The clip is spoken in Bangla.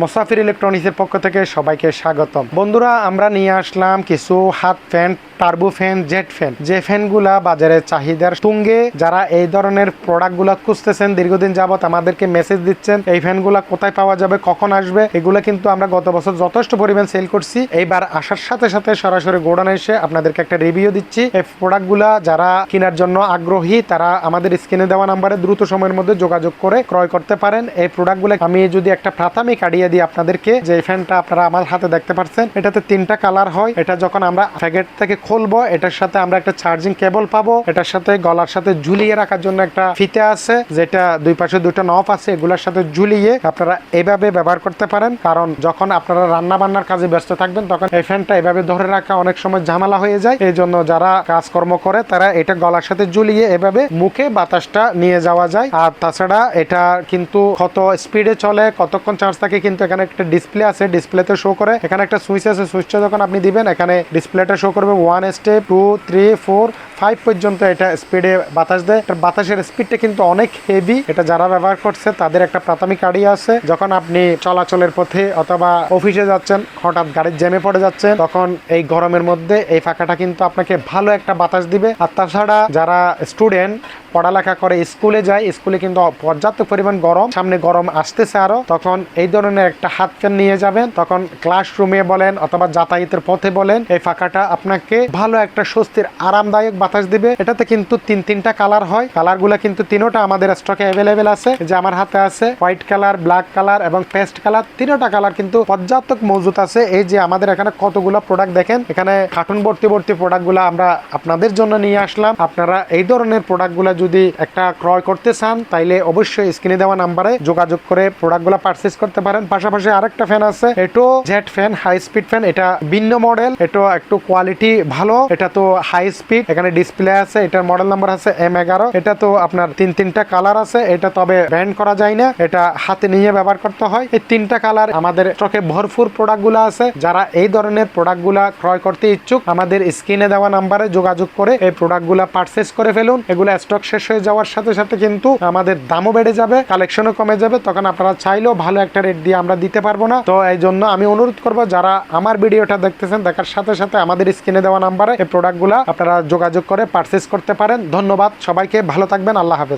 মুসাফির ইলেকট্রনিক্সের পক্ষ থেকে সবাইকে স্বাগতম। বন্ধুরা, আমরা নিয়ে আসলাম কিছু হাত fan, turbo fan, jet fan, যে ফ্যানগুলা বাজারে চাহিদার তুঙ্গে। যারা এই ধরনের প্রোডাক্টগুলো খুঁজতেছেন, দীর্ঘদিন যাবত আমাদেরকে মেসেজ দিচ্ছেন এই ফ্যানগুলা কোথায় পাওয়া যাবে, কখন আসবে। এগুলো কিন্তু আমরা গত বছর যথেষ্ট পরিমাণ সেল করছি। এইবার আসার সাথে সাথে সরাসরি গোডাউনে এসে আপনাদেরকে একটা রিভিউ দিচ্ছি। এই প্রোডাক্টগুলা যারা কেনার জন্য আগ্রহী তারা আমাদের স্ক্রিনে দেওয়া নাম্বারে দ্রুত সময়ের মধ্যে যোগাযোগ করে ক্রয় করতে পারেন। এই প্রোডাক্টগুলো আমি যদি একটা প্রাথমিক আইডিয়া দিই আপনাদেরকে, যে ফ্যানটা আপনারা আমার হাতে দেখতে পাচ্ছেন, এটাতে 3টা কালার হয়। এটা যখন আমরা প্যাকেট থেকে খুলবো, এটার সাথে আমরা একটা চার্জিং কেবল পাবো। এটার সাথে গলার সাথে ঝুলিয়ে রাখার জন্য একটা ফিতে আছে, যেটা দুই পাশে দুটো নব আছে। এগুলোর সাথে ঝুলিয়ে আপনারা এভাবে ব্যবহার করতে পারেন। কারণ যখন আপনারা রান্না বান্নার কাজে ব্যস্ত থাকবেন, তখন এই ফ্যানটা এভাবে ধরে রাখা অনেক সময় ঝামেলা হয়ে যায়। এই জন্য যারা কাজকর্ম করে তারা এটা গলার সাথে ঝুলিয়ে এভাবে মুখে বাতাসটা নিয়ে যাওয়া যায়। আর তাছাড়া এটা কিন্তু কত স্পিডে চলে, কতক্ষণ চার্জ থাকে, কিন্তু এখানে একটা ডিসপ্লে আছে, ডিসপ্লেতে শো করে। এখানে একটা সুইচ আছে, সুইচটা যখন আপনি দিবেন এখানে ডিসপ্লেটা শো করবে 1 স্টেপ 2 3 4 5 পর্যন্ত এটা স্পিডে বাতাস দেয়। বাতাসের স্পিডটা কিন্তু অনেক হেভি। এটা যারা ব্যবহার করছে তাদের একটা প্রাথমিক আইডিয়া আছে। যখন আপনি চলাচলের পথে অথবা অফিসে যাচ্ছেন, হঠাৎ গাড়ির জ্যামে পড়ে যাচ্ছেন, তখন এই গরমের মধ্যে এই ফাঁকাটা কিন্তু আপনাকে ভালো একটা বাতাস দিবে। আর তাছাড়া যারা স্টুডেন্ট পড়ালেখা করে, স্কুলে যায়, স্কুলে কিন্তু পর্যাপ্ত পরিমাণ গরম, সামনে গরম আসতেছে আরো, তখন এই ধরনের একটা হাত ফ্যান নিয়ে যাবেন। তখন ক্লাসরুমে বলেন অথবা যাতায়াতের পথে বলেন, এই ফাঁকাটা আপনাকে ভালো একটা স্বস্তির আরামদায়ক বাতাস দিবে। এটাতে কিন্তু তিনটা কালার হয়। কালারগুলো কিন্তু তিনোটা আমাদের স্টকে অ্যাভেলেবেল আছে। যে আমার হাতে আছে হোয়াইট কালার, ব্ল্যাক কালার এবং পেস্ট কালার। তিনোটা কালার কিন্তু পর্যাপ্ত মজুত আছে। এই যে আমাদের এখানে কতগুলো প্রোডাক্ট দেখেন, এখানে কার্টুন ভর্তি প্রোডাক্টগুলো আমরা আপনাদের জন্য নিয়ে আসলাম। আপনারা এই ধরনের প্রোডাক্টগুলো যদি একটা ক্রয় করতে চান, তাইলে অবশ্যই স্ক্রিনে দেওয়া নাম্বারে যোগাযোগ করে প্রোডাক্টগুলো পারচেজ করতে পারেন। পাশাপাশি আরেকটা ফ্যান আছে, এটো jet fan, high speed fan. এটা ভিন্ন মডেল, এটা একটু কোয়ালিটি ভালো। এটা তো হাই স্পিড, এখানে ডিসপ্লে আছে, এটার মডেল নাম্বার আছে M11। এটা তো আপনার তিনটা কালার আছে। এটা তবে ব্যান্ড করা যায় না, এটা হাতে নিয়ে ব্যবহার করতে হয়। এই 3টা কালার আমাদের স্টকে ভরপুর প্রোডাক্টগুলো আছে। যারা এই ধরনের প্রোডাক্টগুলো ক্রয় করতে ইচ্ছুক, আমাদের স্ক্রিনে দেওয়া নাম্বারে যোগাযোগ করে এই প্রোডাক্টগুলো পারচেজ করে ফেলুন। এগুলো স্টক শেষ হয়ে যাওয়ার সাথে সাথে কিন্তু আমাদের দামও বেড়ে যাবে, কালেকশনও কমে যাবে। তখন আপনারা চাইলেও ভালো একটা রেট দিয়ে আমরা দিতে পারবো না। তো এই জন্য আমি অনুরোধ করবো, যারা আমার ভিডিওটা দেখতেছেন, দেখার সাথে সাথে আমাদের স্ক্রিনে দেওয়া নাম্বারে এই প্রোডাক্টগুলো আপনারা যোগাযোগ করে পারচেজ করতে পারেন। ধন্যবাদ সবাইকে, ভালো থাকবেন, আল্লাহ হাফেজ।